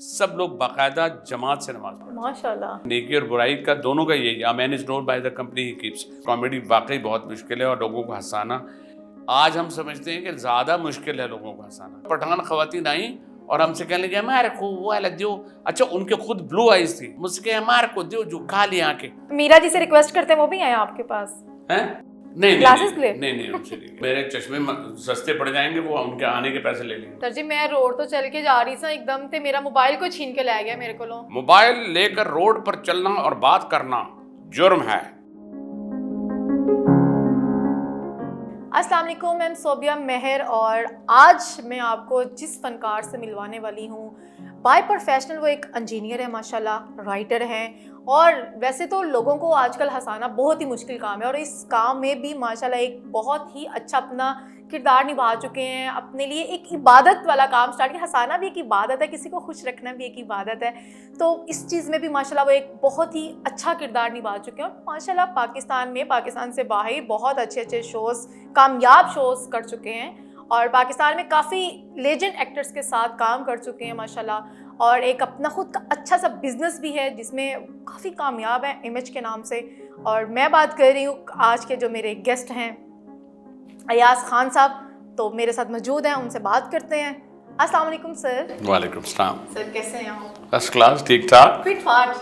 सब लोग बाकायदा जमात से नमाज पढ़ते हैं। माशाल्लाह। नेकी और बुराई का दोनों का यही, आ man is known by the company he keeps. Comedy वाकई बहुत मुश्किल है और लोगों को हंसाना आज हम समझते हैं कि ज़्यादा मुश्किल है लोगों को हंसाना। पठान खवातीन आई और हमसे कहने लगे हमारे को वो वाला दो। अच्छा, उनके खुद ब्लू आइज थी, मुझसे कहे हमारे को दो जो काली आंखें। मीरा जी से रिक्वेस्ट करते हैं वो भी आए आपके पास हैं? नहीं Glasses के लिए? नहीं उनसे नहीं। मेरे चश्मे सस्ते पड़ जाएंगे, वो उनके आने के पैसे ले लेंगे। सर जी मैं रोड तो चल के जा रही थी, एकदम से मेरा मोबाइल को छीन के ले गया मेरे को। मोबाइल लेकर रोड पर चलना और बात करना जुर्म है। अस्सलाम वालेकुम, मैं सोबिया मेहर और आज मैं आपको जिस फनकार से मिलवाने वाली हूँ, बाय प्रोफेशनल वो एक इंजीनियर है माशाल्लाह, राइटर हैं और वैसे तो लोगों को आजकल हंसाना बहुत ही मुश्किल काम है और इस काम में भी माशाल्लाह एक बहुत ही अच्छा अपना किरदार निभा चुके हैं। अपने लिए एक इबादत वाला काम स्टार्ट किया। हंसाना भी एक इबादत है, किसी को खुश रखना भी एक इबादत है, तो इस चीज़ में भी माशाल्लाह वो एक बहुत ही अच्छा किरदार निभा चुके हैं और माशाल्लाह पाकिस्तान में, पाकिस्तान से बाहर बहुत अच्छे शोज़, कामयाब शोज़ कर चुके हैं और पाकिस्तान में काफ़ी लेजेंड एक्टर्स के साथ काम कर चुके हैं माशाल्लाह। और एक अपना खुद का अच्छा सा बिजनेस भी है जिसमें काफ़ी कामयाब है इमेज के नाम से। और मैं बात कर रही हूँ आज के जो मेरे गेस्ट हैं अयाज खान साहब, तो मेरे साथ मौजूद हैं, उनसे बात करते हैं। अस्सलाम वालेकुम सर। वालेकुम सलाम। सर कैसे हैं आप? फर्स्ट क्लास, ठीक ठाक। फिट फाट।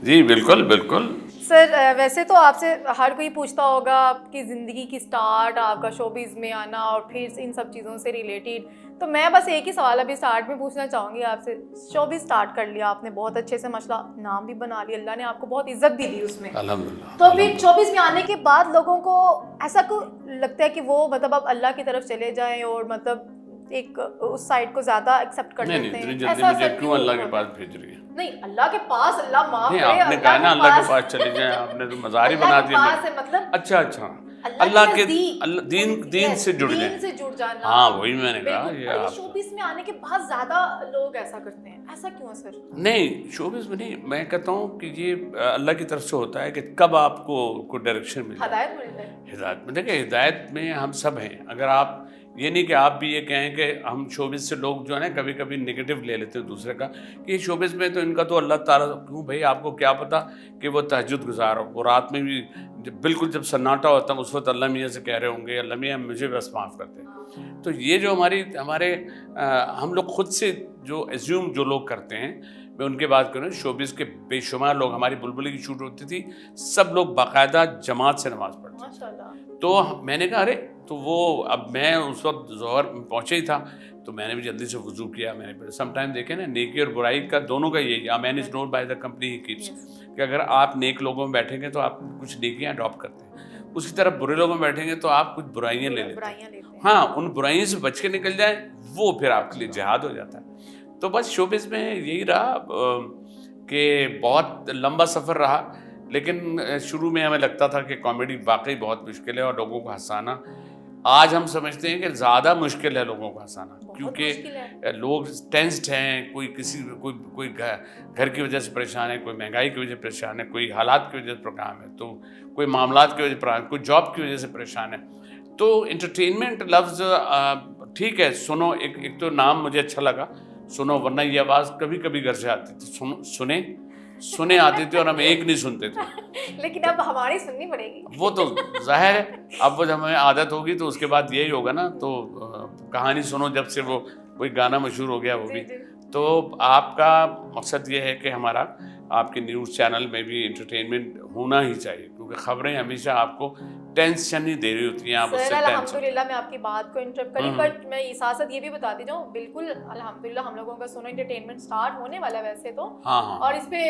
जी बिल्कुल बिल्कुल। सर वैसे तो आपसे हर कोई पूछता होगा आपकी ज़िंदगी की स्टार्ट, आपका शोबिज़ में आना और फिर इन सब चीज़ों से रिलेटेड, तो मैं बस एक ही सवाल अभी स्टार्ट में पूछना चाहूँगी आपसे। शोबिज़ स्टार्ट कर लिया आपने बहुत अच्छे से, माशाल्लाह नाम भी बना लिया, अल्लाह ने आपको बहुत इज्जत भी दी उसमें, अल्हम्दुलिल्लाह। तो फिर शोबिज़ में आने के बाद लोगों को ऐसा क्यों लगता है कि वो मतलब अब अल्लाह की तरफ चले जाएँ और मतलब एक उस साइड को ज़्यादा एक्सेप्ट कर लेते हैं? नहीं, जल्दी मुझे क्यों अल्लाह के पास भेज रही है? नहीं, अल्लाह के पास, अल्लाह माफ करे, आपने कहा ना अल्लाह के पास चले जाएं, आपने तो मज़ार ही बना दिया। मतलब अच्छा अल्लाह के दीन से जुड़ जाए, से जुड़ जाना। हाँ वही मैंने कहा। ये शोबिज़ में आने के बाद ज्यादा लोग ऐसा करते हैं, ऐसा क्यों है सर? नहीं, शोबिज़ में नहीं, मैं कहता हूँ कि ये अल्लाह की तरफ से होता है कि कब आपको कोई डायरेक्शन मिले, हिदायत मिलता है। हिदायत में देखिए, हिदायत में हम सब हैं। अगर आप ये नहीं कि आप भी ये कहें कि हम शोबिज़ से लोग जो है ना कभी कभी नेगेटिव ले लेते हैं दूसरे का कि शोबिज़ में तो इनका तो अल्लाह ताला, क्यों भाई आपको क्या पता कि वो तहज्जुद गुजार हो, वो रात में भी बिल्कुल जब सन्नाटा होता है उस वक्त अल्लाह मियाँ से कह रहे होंगे अल्लाह मियाँ मुझे बस माफ़ करते हैं। तो ये जो हमारे हम लोग खुद से जो एज्यूम जो लोग करते हैं, मैं उनके बात करूँ, शोबिज़ के बेशुमार लोग, हमारी बुलबुली की शूट होती थी, सब लोग बाकायदा जमात से नमाज़ पढ़ते माशाल्लाह। तो मैंने कहा अरे, तो वो अब मैं उस वक्त ज़ोहर पहुँचे ही था तो मैंने भी जल्दी से वज़ू किया। मैंने समटाइम देखे ना, नेकी और बुराई का दोनों का यही, आ man is known by the company he keeps, कि अगर आप नेक लोगों में बैठेंगे तो आप कुछ नेकियां अडॉप्ट करते हैं, उसी तरह बुरे लोगों में बैठेंगे तो आप कुछ बुराइयां ले लेते हैं। हाँ, उन बुराइयों से बच के निकल जाए वो फिर आपके लिए जिहाद हो जाता है। तो बस शोबिज़ में यही रहा कि बहुत लंबा सफ़र रहा, लेकिन शुरू में हमें लगता था कि कॉमेडी वाकई बहुत मुश्किल है और लोगों को हंसाना आज हम समझते हैं कि ज़्यादा मुश्किल है लोगों को हंसाना, क्योंकि लोग टेंस्ड हैं, कोई घर की वजह से परेशान है, कोई महंगाई की वजह से परेशान है, कोई हालात की वजह से परेशान है, तो कोई मामलात की वजह से परेशान, कोई जॉब की वजह से परेशान है। तो एंटरटेनमेंट लफ्ज़ ठीक है, सुनो, एक तो नाम मुझे अच्छा लगा, सुनो, वरना ये आवाज़ कभी कभी घर से आती थी, सुने आते थे और हम एक नहीं सुनते थे। लेकिन अब हमारी सुननी पड़ेगी। वो तो जाहिर है, अब वो जब हमें आदत होगी तो उसके बाद यही होगा ना। तो कहानी सुनो, जब से वो कोई गाना मशहूर हो गया वो भी। तो आपका मकसद ये है कि हमारा आपके न्यूज़ चैनल में भी एंटरटेनमेंट होना ही चाहिए, क्योंकि खबरें हमेशा आपको टेंशन ही दे रही होती हैं। आप उससे अल्हम्दुलिल्लाह, मैं आपकी बात को इंटरप्ट करी, बट मैं साथ ये भी बताती जाऊँ, बिल्कुल अल्हम्दुलिल्लाह हम लोगों का सोनो एंटरटेनमेंट स्टार्ट होने वाला है वैसे तो। हाँ। और इस पे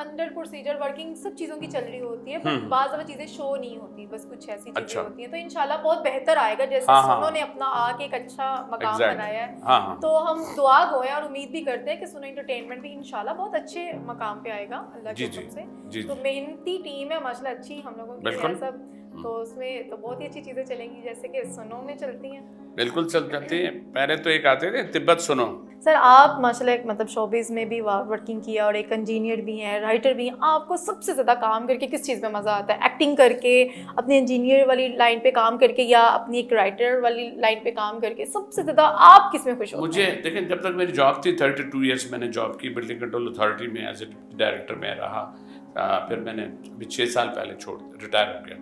अंडर प्रोसीजर वर्किंग सब चीज़ों की चल रही होती है, बट बाज़ दफ़ा चीज़ें शो नहीं होती, बस कुछ ऐसी चीज़ें होती हैं। तो इंशाल्लाह बहुत बेहतर आएगा, जैसे सोनो ने अपना आके एक अच्छा मकाम बनाया है, तो हम दुआ गोएं और उम्मीद भी करते हैं कि सोनो एंटरटेनमेंट भी इंशाल्लाह बहुत अच्छे मकाम पे आएगा अल्लाह के हुक्म से। तो मेहनती टीम है माशाल्लाह, अच्छी हम लोगों की सब, तो उसमें तो बहुत ही अच्छी चीज़ें चलेंगी, जैसे कि सुनो में चलती हैं। बिल्कुल चल जाती हैं। पहले तो एक आते थे तिब्बत सुनो, सर आप माशाल्लाह एक मतलब शोबिज़ में भी वर्किंग किया और एक इंजीनियर भी हैं, राइटर भी हैं, आपको सबसे ज़्यादा काम करके किस चीज़ में मज़ा आता है? एक्टिंग करके, अपने इंजीनियर वाली लाइन पे काम करके, या अपनी एक राइटर वाली लाइन पे काम करके? सबसे ज़्यादा आप किस में खुश होते मुझे हैं? देखें, जब तक मेरी जॉब थी 32 ईयर्स मैंने जॉब की बिल्डिंग कंट्रोल अथॉरिटी में एज ए डायरेक्टर में रहा। फिर मैंने अभी 6 साल पहले रिटायर हो गया।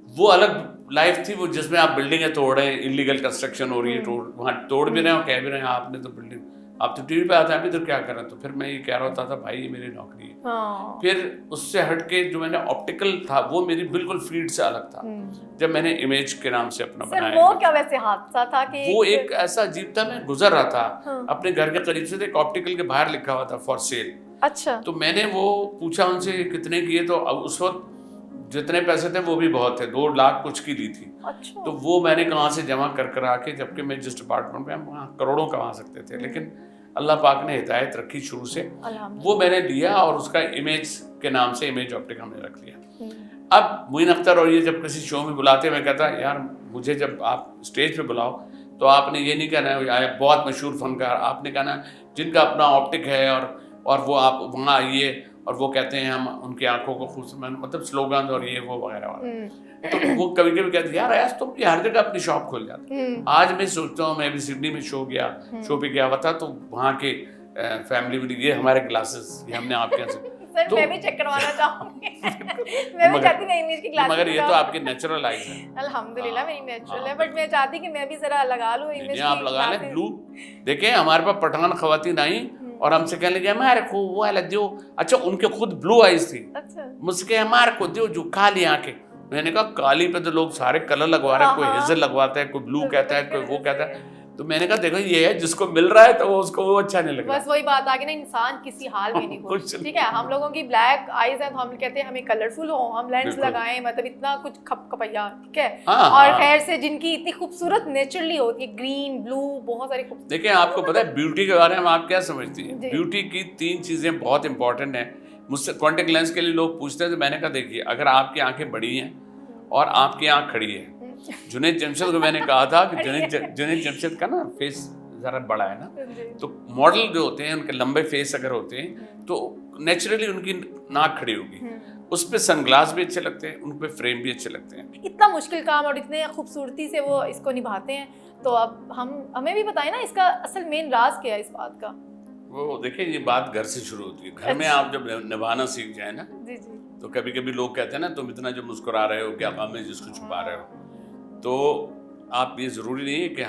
वो अलग लाइफ थी वो, जिसमें आप बिल्डिंगें तोड़ रहे हैं, इलीगल कंस्ट्रक्शन हो रही है, वहाँ तोड़ भी रहे हैं और कह भी रहे हैं आपने तो बिल्डिंग, आप तो टीवी पे आते हैं, अभी तो क्या करें। तो फिर मैं ये कह रहा होता था भाई ये मेरी नौकरी है। हाँ। फिर उससे हट के जो मैंने ऑप्टिकल था वो मेरी बिल्कुल फील्ड से अलग था। जब मैंने इमेज के नाम से अपना सर बनाया, वो क्या वैसे हादसा था कि वो एक ऐसा अजीब था, मैं गुजर रहा था हाँ। अपने घर के करीब से, एक ऑप्टिकल के बाहर लिखा हुआ था फॉर सेल। अच्छा। तो मैंने वो पूछा उनसे कितने किए, तो अब उस वक्त जितने पैसे थे वो भी बहुत थे, 2 लाख कुछ की ली थी। अच्छा। तो वो मैंने कहाँ से जमा कर कर आके, जबकि मैं जिस डिपार्टमेंट में, हम वहाँ करोड़ों कमा सकते थे, लेकिन अल्लाह पाक ने हिदायत रखी शुरू से, वो मैंने लिया और उसका इमेज के नाम से इमेज ऑप्टिक हमने रख लिया। अब मोइन अख्तर और ये जब किसी शो में बुलाते, मैं कहता यार मुझे जब आप स्टेज पे बुलाओ तो आपने ये नहीं कहना है बहुत मशहूर फनकार, आपने कहना जिनका अपना ऑप्टिक है और वो आप वहाँ आइए और वो कहते हैं हम उनकी आंखों को खूबसूरत, मतलब स्लोगन और ये वो वगैरह वाला। तो वो कभी कभी कहते यार अयाज तुम हर जगह अपनी शॉप खोल जाते। आज मैं सोचता हूँ, मैं भी सिडनी में शो पे गया हुआ था, तो वहाँ के फैमिली में ये हमारे ग्लासेस ये हमने आपके यहाँ से सर मैं भी चेक करवाना चाहूंगी। मैं भी चाहती हूँ इंग्लिश की क्लास, मगर ये तो आपकी नेचुरल आइज है। अल्हम्दुलिल्लाह मेरी नेचुरल है, बट मैं चाहती कि मैं भी जरा लगा लूँ इंग्लिश की। आप लगा लें ब्लू। देखें हमारे पास पठान खवातीन आई और हमसे कहने लगे हमारे को वो वाला दो, अच्छा उनके खुद ब्लू आइज थी। अच्छा। मुझसे कहे हमारे को दो जो काली आंखें। मैंने कहा काली पे तो लोग सारे कलर लगवा रहे हैं, कोई हेजल लगवाता है, कोई ब्लू कहता है, कोई वो कहता है। तो मैंने कहा देखो ये है जिसको मिल रहा है तो वो उसको वो अच्छा नहीं लग रहा। बस वही बात आ गई ना, इंसान किसी हाल में नहीं खुश। ठीक है, हम लोगों की ब्लैक आईज है तो हम कहते हैं हमें कलरफुल हो, हम लेंस लगाएं, मतलब इतना कुछ खपखपैया। ठीक है। और खैर से जिनकी इतनी खूबसूरत नेचुरली होती है, ग्रीन ब्लू बहुत सारी खूबसूरत। देखिए आपको पता है ब्यूटी के बारे में आप क्या समझती हैं? ब्यूटी की 3 चीजें बहुत इंपॉर्टेंट है। मुझसे कॉन्टेक्ट लेंस के लिए लोग पूछते हैं, तो मैंने कहा देखिए अगर आपकी आंखें बड़ी हैं और आपकी आंख खड़ी है, जुनैद जमशेद को मैंने कहा था कि जुनैद जमशेद का ना फेस जरा बड़ा है ना, तो मॉडल जो होते हैं उनके लंबे फेस अगर होते हैं तो नेचुरली उनकी नाक खड़ी होगी, उस पे सनग्लास भी अच्छे लगते हैं, उन पे फ्रेम भी अच्छे लगते हैं। इतना मुश्किल काम और इतने खूबसूरती से वो इसको निभाते हैं, तो अब हमें भी बताएं ना इसका असल मेन राज क्या है इस बात का? वो देखिए ये बात घर से शुरू होती है। घर में आप जब निभाना सीख जाए ना, जी जी, तो कभी कभी लोग कहते हैं ना तुम इतना जो मुस्कुरा रहे हो क्या गम है जिसको छुपा रहे हो। तो आप ये ज़रूरी नहीं है कि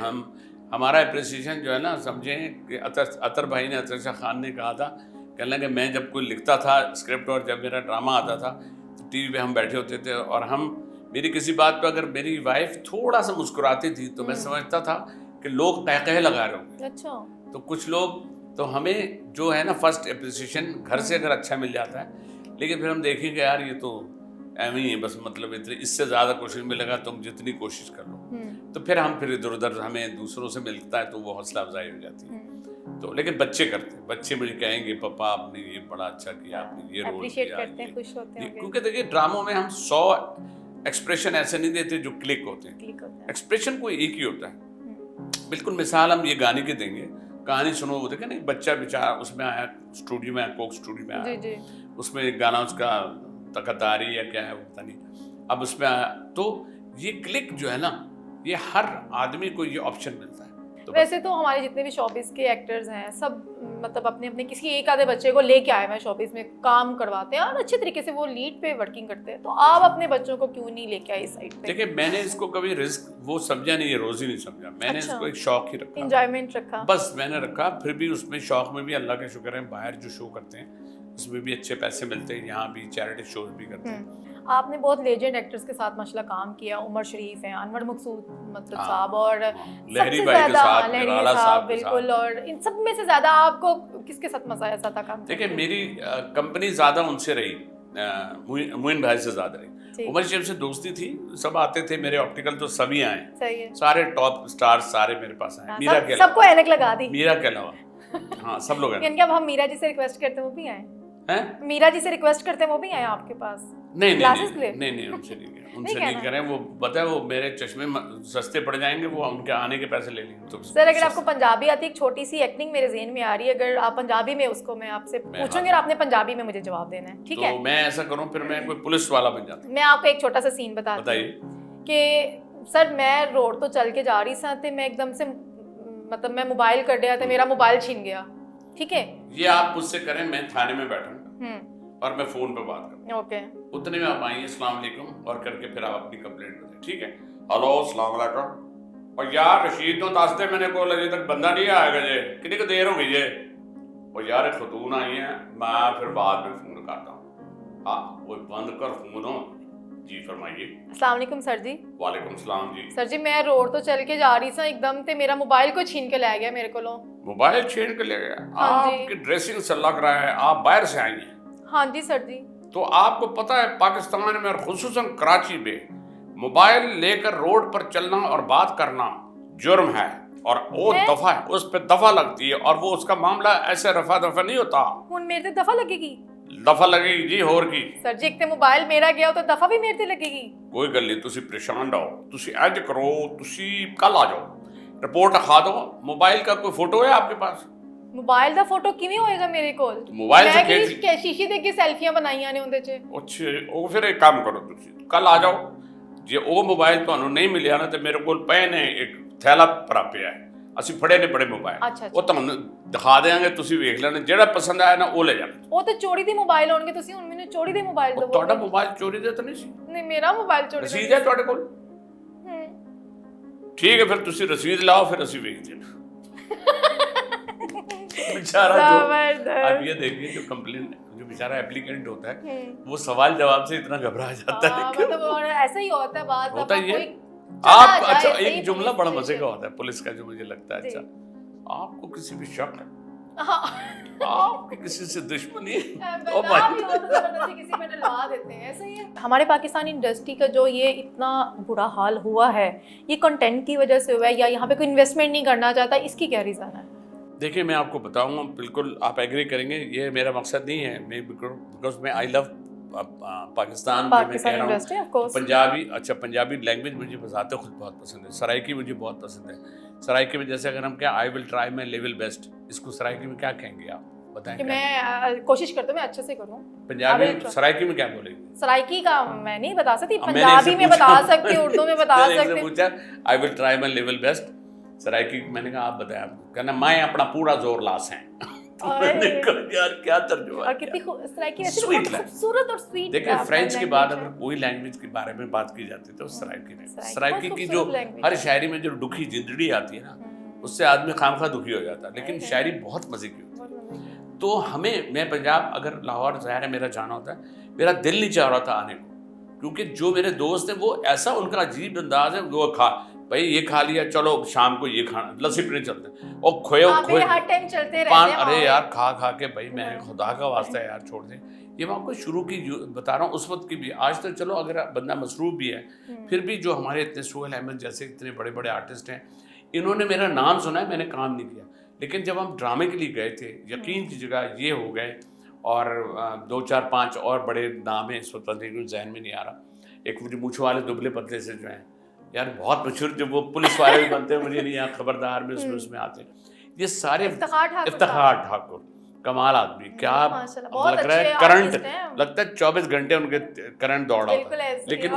हमारा अप्रिसिएशन जो है ना, समझें कि अतर भाई ने, अतर शाह खान ने कहा था, कहने लगे मैं जब कोई लिखता था स्क्रिप्ट और जब मेरा ड्रामा आता था तो टीवी पे हम बैठे होते थे और मेरी किसी बात पे अगर मेरी वाइफ थोड़ा सा मुस्कुराती थी तो मैं समझता था कि लोग कह लगा रहे होंगे। अच्छा। तो कुछ लोग तो हमें जो है ना फर्स्ट अप्रिसिएशन घर से अगर अच्छा मिल जाता है, लेकिन फिर हम देखेंगे यार ये तो एवं ही है बस, मतलब इतनी इससे ज़्यादा कोशिश मिलेगा तुम जितनी कोशिश कर लो, तो फिर इधर उधर हमें दूसरों से मिलता है तो वो हौसला अफजाई हो जाती है। तो लेकिन बच्चे करते हैं, बच्चे मुझे कहेंगे पापा आपने ये बड़ा अच्छा किया, आपने ये रोल अप्रिशिएट किया, करते हैं, खुश होते हैं। क्योंकि देखिए ड्रामों में हम 100 एक्सप्रेशन ऐसे नहीं देते जो क्लिक होते हैं। एक्सप्रेशन कोई एक ही होता है। बिल्कुल मिसाल हम ये गाने की देंगे, कहानी सुनो, वो देखे ना बच्चा बेचारा उसमें आया स्टूडियो में, कोक स्टूडियो में आया, उसमें एक गाना उसका तकतारी या क्या है वो पता नहीं, अब उसमें आया, तो ये क्लिक जो है ना, ये हर आदमी को ये ऑप्शन मिलता है। तो वैसे तो हमारे जितने भी शोबिस के एक्टर्स हैं सब मतलब अपने अपने किसी एक आधे बच्चे को लेके आए हैं शोबिस में, काम करवाते हैं और अच्छे तरीके से वो लीड पे वर्किंग करते हैं। तो आप अपने बच्चों को क्यों नहीं लेके आए इस साइड पे? देखिए मैंने इसको कभी रिस्क वो समझा नहीं, ये रोज ही नहीं समझा, मैंने इसको एक शौक ही रखा, एंजॉयमेंट रखा, बस मैंने रखा। फिर भी उसमें शौक में भी अल्लाह का शुक्र है बाहर जो शो करते हैं उसमें भी अच्छे पैसे मिलते हैं, यहाँ भी चैरिटी शोज भी करते हैं। आपने बहुत लेजेंड एक्टर्स के साथ माशाल्लाह काम किया, उमर शरीफ हैं, अनवर मकसूद मतलब साहब और लहरी भाई के साथ, निराला साहब बिल्कुल, और इन सब में से ज्यादा आपको किसके साथ मजा आया था काम? देखिए मेरी कंपनी ज्यादा उनसे रही, मोइन भाई से ज्यादा रही। उमर शरीफ से दोस्ती थी, सब आते थे मेरे ऑप्टिकल, तो सभी आए, सही है, सारे टॉप स्टार सारे मेरे पास आए। मीरा के सबको ऐनक लगा दी, मीरा के अलावा हाँ सब लोग यानी कि अब हम मीरा जी से रिक्वेस्ट करते हैं वो भी आए हैं? मीरा जी से रिक्वेस्ट करते हैं वो भी आए आपके पास? नहीं Glasses के लिए? नहीं उनसे नहीं किया, उनसे नहीं नहीं करें। वो पता है वो मेरे चश्मे सस्ते पड़ जाएंगे, वो उनके आने के पैसे ले लेंगे। तो सर अगर आपको पंजाबी आती है, एक छोटी सी एक्टिंग मेरे ज़हन में आ रही है, अगर आप पंजाबी में उसको मैं आपसे पूछूंगी और आपने पंजाबी में मुझे जवाब देना है, ठीक है? तो मैं ऐसा करूं, फिर मैं कोई पुलिस वाला बन जाता। मैं आपको एक छोटा सा सीन बताती बताइए। हूँ कि सर मैं रोड तो चल के जा रही सा ते मैं एकदम से मतलब मैं मोबाइल कर दिया तो मेरा मोबाइल छीन गया, ठीक है? ये आप मुझसे करें, मैं थाने में बैठा और मैं फोन पे बात करूं, ओके। उतने में आप आइए अस्सलाम वालेकुम और करके फिर आप अपनी कंप्लेंट बताएं, ठीक है? हेलो अस्सलाम वालेकुम। और यार रशीद तो दसते मैंने को अजे तक बंदा नहीं आएगा जे, कितनी देर हो गई जे? और यार खतून आई है, मैं फिर बाद में फोन करता हूँ। हाँ वो बंद कर फोन हो। जी फरमाइए। अस्सलाम वालेकुम सर जी। वालेकुम सलाम जी। सर जी मैं रोड तो चल के जा रही सा, एकदम ते मेरा मोबाइल को छीन के ले गया मेरे को। मोबाइल छीन के ले गया? हाँ जी। आपकी ड्रेसिंग से लग रहा है आप बाहर से आई हैं। हाँ जी सर जी। तो आपको पता है पाकिस्तान में और खुसूसन कराची में मोबाइल लेकर रोड पर चलना और बात करना जुर्म है, और वो दफा है, उस पे दफा लगती है, और वो उसका मामला ऐसे रफा दफा नहीं होता। हुन मेरे ते दफा लगेगी? दफा लगेगी जी, होर की। सर जी एक ते मोबाइल मेरा गया तो दफा भी मेरे ते लगेगी? कोई गल नहीं, तुसी परेशान रहो, तुसी इंज करो, तुसी कल आ जाओ, रिपोर्ट लिखा दो। मोबाइल का कोई फोटो है आपके पास? मोबाइल दा फोटो किवें होएगा मेरे कोल? मोबाइल से मैं खींच कि शीशे दे के सेल्फियां बनाईयां ने उंदे च। अच्छे ਉਹ ਫਿਰ ਇੱਕ ਕੰਮ ਕਰੋ, ਤੁਸੀਂ ਕੱਲ ਆ ਜਾਓ। ਜੇ ਉਹ ਮੋਬਾਈਲ ਤੁਹਾਨੂੰ ਨਹੀਂ ਮਿਲਿਆ ਨਾ ਤੇ ਮੇਰੇ ਕੋਲ ਪਏ ਨੇ ਇੱਕ ਥੈਲਾ ਭਰਾ ਪਿਆ ਹੈ, ਅਸੀਂ ਫੜੇ ਨੇ ਬੜੇ ਮੋਬਾਈਲ, ਅੱਛਾ ਉਹ ਤੁਹਾਨੂੰ ਦਿਖਾ ਦੇਵਾਂਗੇ, ਤੁਸੀਂ ਵੇਖ ਲੈਣਾ, ਜਿਹੜਾ ਪਸੰਦ ਆਇਆ ਨਾ ਉਹ ਲੈ ਜਾਣਾ। ਉਹ ਤੇ ਚੋਰੀ ਦੇ ਮੋਬਾਈਲ ਹੋਣਗੇ, ਤੁਸੀਂ ਹੁਣ ਮੈਨੂੰ ਚੋਰੀ ਦੇ ਮੋਬਾਈਲ ਦਿਓ। ਤੁਹਾਡਾ ਮੋਬਾਈਲ ਚੋਰੀ ਦਾ ਤਾਂ ਨਹੀਂ ਸੀ? ਨਹੀਂ ਮੇਰਾ ਮੋਬਾਈਲ ਚੋਰੀ ਦਾ ਰਸੀਦ ਹੈ ਤੁਹਾਡੇ ਕੋਲ? ਠੀਕ ਹੈ, ਫਿਰ ਤੁਸੀਂ ਰਸੀਦ ਲਾਓ, ਫਿਰ ਅਸੀਂ ਵੇਖਦੇ ਹਾਂ। बेचारा जो आप ये देखिए, जो कंप्लेन जो बेचारा एप्लीकेंट होता है वो सवाल जवाब से इतना घबरा जाता है। मतलब ऐसा ही होता है, बात होता ही है। चला आप जाए अच्छा, सही एक जुमला पुलिस बड़ा स्टेशन। मजे का होता है पुलिस का, जो मुझे लगता है, जी। अच्छा आपको किसी भी शक है, हाँ। आपकी किसी से दुश्मनी है, ओ बता भाई। भी हो तो जबरदस्ती किसी पे डलवा देते हैं, ऐसा ही है। हमारे पाकिस्तानी इंडस्ट्री का जो ये इतना बुरा हाल हुआ है, ये कंटेंट की वजह से हुआ है या यहाँ पे कोई इन्वेस्टमेंट नहीं करना चाहता, इसकी क्या रीज़न है? देखिए मैं आपको बताऊंगा, बिल्कुल आप एग्री करेंगे, ये मेरा मकसद नहीं है, मैं बिकॉज मैं आई लव पाकिस्तान में, मैं कह रहा इंडस्ट्री ऑफ हूँ कोर्स। पंजाबी, अच्छा पंजाबी लैंग्वेज मुझे बताते खुद बहुत पसंद है, सराइकी मुझे बहुत पसंद है। सराइकी में जैसे अगर हम क्या, I will try my level best, इसको सराइकी में क्या कहेंगे आप बताएं? कि मैं कोशिश करता हूँ मैं अच्छे से करूँ। पंजाबी में सराइकी में क्या बोलेंगे? सराइकी का मैं नहीं बता सकती, अब मैंने पंजाबी इसे में पूछा- बता सकती हूँ, उर्दू में बता मैंने इसे सकती हूँ। पूछा I will try my level best Saraiki, मैंने कहा आप बताएं, आपको कहना मैं अपना पूरा जोर लास है। तो मैंने कहा यार क्या तर्जुमा और किया? कितनी सराइकी वैसे Sweet बहुत language। खूबसूरत और स्वीट। देखिए फ्रेंच के बाद अगर कोई लैंग्वेज के बारे में बात की जाती है तो सराइकी में, सराइकी की जो हर शायरी में जो दुखी जिंदड़ी आती है ना, उससे आदमी खामखा दुखी हो जाता है, लेकिन शायरी बहुत मजे की होती है। तो हमें, मैं पंजाब अगर लाहौर ज़ाहिर है मेरा जाना होता है, मेरा दिल नहीं चाह रहा था आने को, क्योंकि जो मेरे दोस्त हैं वो ऐसा उनका अजीब अंदाज है, वो खा भाई ये खा लिया, चलो शाम को ये खाना, लस्सी पीने चलते हैं, और खोए हर टाइम चलते रहते पान, हैं अरे यार खा खा के भाई मैं खुदा का वास्ता है यार छोड़ दें। ये मैं आपको शुरू की बता रहा हूँ, उस वक्त की भी, आज तो चलो अगर बंदा मसरूफ भी है, फिर भी जो हमारे इतने सोहेल अहमद जैसे इतने बड़े बड़े आर्टिस्ट हैं, इन्होंने मेरा नाम सुना है, मैंने काम नहीं किया, लेकिन जब हम ड्रामे के लिए गए थे, यकीन की जगह ये हो गए, और 2 4 5 और बड़े नाम हैं, इस वक्त जहन में नहीं आ रहा। एक मुझे मूछ वाले दुबले पतले से जो हैं यार बहुत मशहूर, जब वो पुलिस वाले भी बनते हैं, मुझे नहीं यार, खबरदार में उसमें आते हैं ये सारे। इफ्तिखार ठाकुर कमाल आदमी, क्या लग रहा है करंट, लगता है 24 घंटे उनके करंट दौड़ा होता है, लेकिन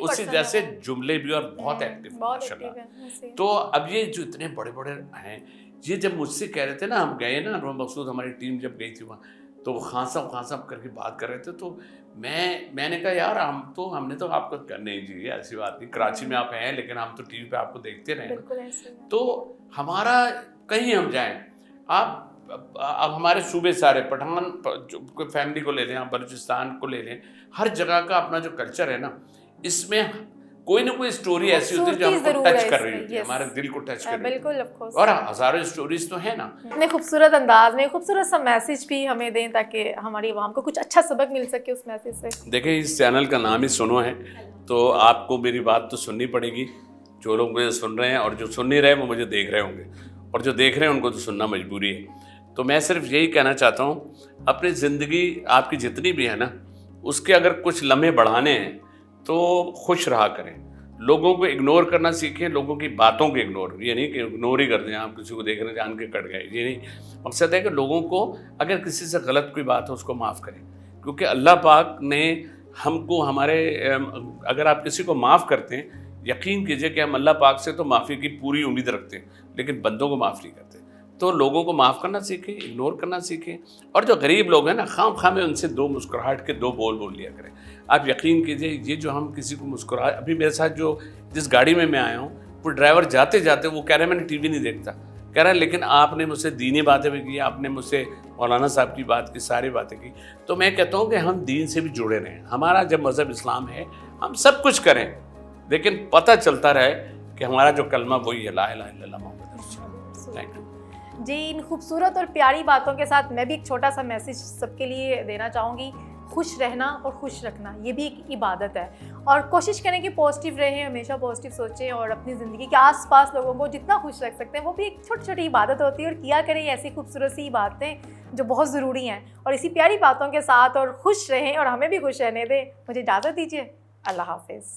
उसी जैसे जुमले भी और बहुत एक्टिव माशाल्लाह। तो अब ये जो इतने बड़े बड़े हैं, ये जब मुझसे कह रहे थे ना, हम गए ना मकसूद, हमारी टीम जब गई थी वहाँ, तो खांसा करके बात कर रहे थे, तो मैंने कहा यार हमने तो आपको नहीं जी ऐसी बात नहीं, कराची में आप हैं लेकिन हम तो टीवी पे आपको देखते रहे, तो हमारा कहीं हम जाएं, आप अब हमारे सूबे सारे पठान कोई फैमिली को ले लें, आप बलूचिस्तान को ले लें, हर जगह का अपना जो कल्चर है ना, इसमें कोई ना कोई स्टोरी ऐसी होती है जो हमको टच कर रही होती है, हमारे दिल को टच कर रही होती है, और हजारों स्टोरीज तो है ना। इतने खूबसूरत अंदाज में खूबसूरत सा मैसेज भी हमें दें ताकि हमारी आवाम को कुछ अच्छा सबक मिल सके उस मैसेज से। देखिए इस चैनल का नाम ही सुनो है, तो आपको मेरी बात तो सुननी पड़ेगी, जो लोग मुझे सुन रहे हैं, और जो सुन नहीं रहे वो मुझे देख रहे होंगे, और जो देख रहे हैं उनको तो सुनना मजबूरी है। तो मैं सिर्फ यही कहना चाहता हूँ, अपनी ज़िंदगी आपकी जितनी भी है ना, उसके अगर कुछ लम्हे बढ़ाने हैं तो खुश रहा करें, लोगों को इग्नोर करना सीखें, लोगों की बातों को इग्नोर, ये नहीं कि इग्नोर ही कर दें, आप किसी को देख रहे हैं जान के कट गए, ये नहीं। मकसद है कि लोगों को अगर किसी से गलत कोई बात हो उसको माफ़ करें, क्योंकि अल्लाह पाक ने हमको हमारे अगर आप किसी को माफ़ करते हैं, यकीन कीजिए कि हम अल्लाह पाक से तो माफ़ी की पूरी उम्मीद रखते हैं, लेकिन बंदों को माफ़ नहीं करते। तो लोगों को माफ़ करना सीखें, इग्नोर करना सीखें, और जो गरीब लोग हैं ना, खाम में उनसे दो मुस्कुराहट के दो बोल लिया करें। आप यकीन कीजिए, ये जो हम किसी को मुस्कुरा, अभी मेरे साथ जो जिस गाड़ी में मैं आया हूँ, वो ड्राइवर जाते जाते वो कह रहा है मैंने टीवी नहीं देखता, कह रहा है लेकिन आपने मुझसे दीनी बातें भी की, आपने मुझसे मौलाना साहब की बात की, सारी बातें की। तो मैं कहता हूँ कि हम दीन से भी जुड़े रहें, हमारा जब मज़हब इस्लाम है, हम सब कुछ करें, लेकिन पता चलता रहे कि हमारा जो कलमा वही है, ला इलाहा इल्लल्लाह मुहम्मद रसूलुल्लाह। थैंक यू जी। इन खूबसूरत और प्यारी बातों के साथ मैं भी एक छोटा सा मैसेज सबके लिए देना चाहूँगी। खुश रहना और खुश रखना ये भी एक इबादत है, और कोशिश करें कि पॉजिटिव रहें, हमेशा पॉजिटिव सोचें, और अपनी ज़िंदगी के आसपास लोगों को जितना खुश रख सकते हैं वो भी एक छोटी छोटी इबादत होती है, और किया करें ऐसी खूबसूरत सी बातें जो बहुत ज़रूरी हैं। और इसी प्यारी बातों के साथ और खुश रहें और हमें भी खुश रहने दें। मुझे इजाज़त दीजिए, अल्लाह हाफिज़।